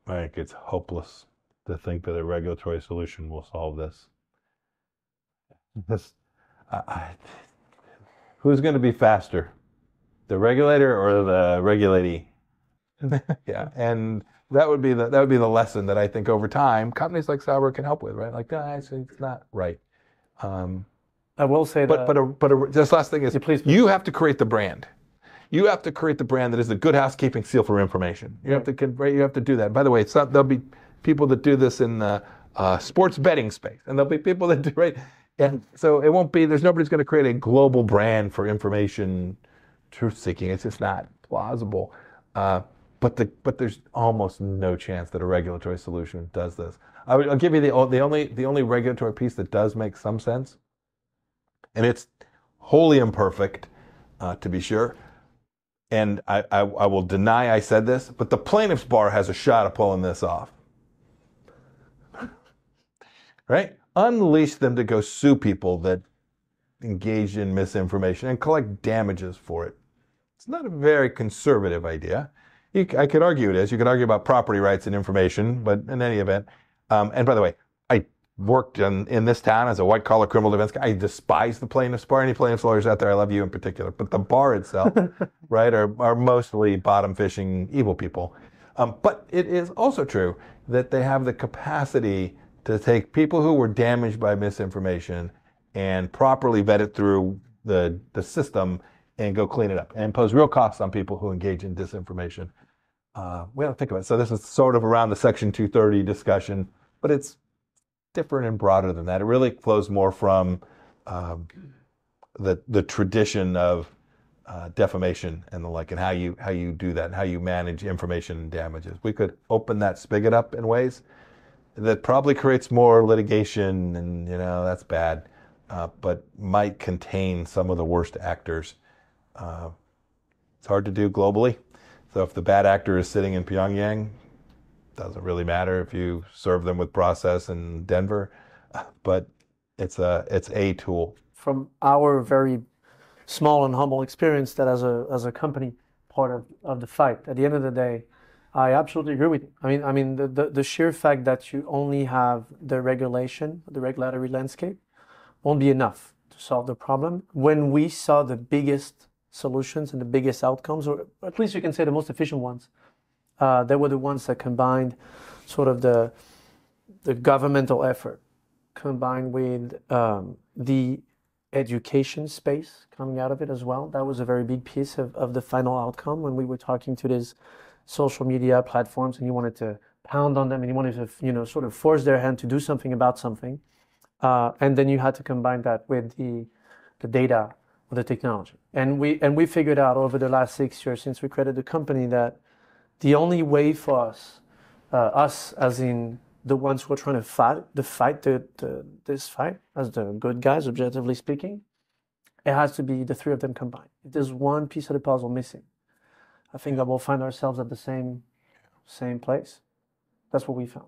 I think it's hopeless to think that a regulatory solution will solve this. Who's going to be faster, the regulator or the regulatee? Yeah, and that would be the lesson that I think over time companies like Cyabra can help with, right? Like, guys, it's not right. I will say that. But this last thing is, yeah, please. You have to create the brand. You have to create the brand that is the good housekeeping seal for information. You have to do that. By the way, there'll be people that do this in the sports betting space, and there'll be people that do right. And so it won't be. There's nobody's going to create a global brand for information truth seeking. It's just not plausible. But there's almost no chance that a regulatory solution does this. I'll give you the only regulatory piece that does make some sense, and it's wholly imperfect, to be sure. And I will deny I said this, but the plaintiff's bar has a shot of pulling this off. Right? Unleash them to go sue people that engage in misinformation and collect damages for it. It's not a very conservative idea. I could argue it is. You could argue about property rights and information, but in any event, and by the way, I worked in this town as a white-collar criminal defense guy. I despise the plaintiff's bar. Any plaintiff's lawyers out there, I love you in particular. But the bar itself, right, are mostly bottom-fishing evil people. But it is also true that they have the capacity to take people who were damaged by misinformation and properly vet it through the system and go clean it up and impose real costs on people who engage in disinformation. We have to think about it. So this is sort of around the Section 230 discussion, but it's different and broader than that. It really flows more from the tradition of defamation and the like, and how you do that, and how you manage information and damages. We could open that spigot up in ways that probably creates more litigation, and that's bad, but might contain some of the worst actors. It's hard to do globally. So if the bad actor is sitting in Pyongyang, doesn't really matter if you serve them with process in Denver, but it's a tool. From our very small and humble experience, that as a company, part of the fight. At the end of the day, I absolutely agree with you. I mean, the sheer fact that you only have the regulatory landscape won't be enough to solve the problem. When we saw the biggest solutions and the biggest outcomes, or at least you can say the most efficient ones, they were the ones that combined sort of the governmental effort combined with the education space coming out of it as well. That was a very big piece of the final outcome when we were talking to these social media platforms and you wanted to pound on them and you wanted to sort of force their hand to do something about something. And then you had to combine that with the data or the technology. And we figured out over the last 6 years since we created the company that the only way for us as in the ones who are trying to fight this fight as the good guys, objectively speaking, it has to be the three of them combined. If there's one piece of the puzzle missing, I think that we'll find ourselves at the same place. That's what we found.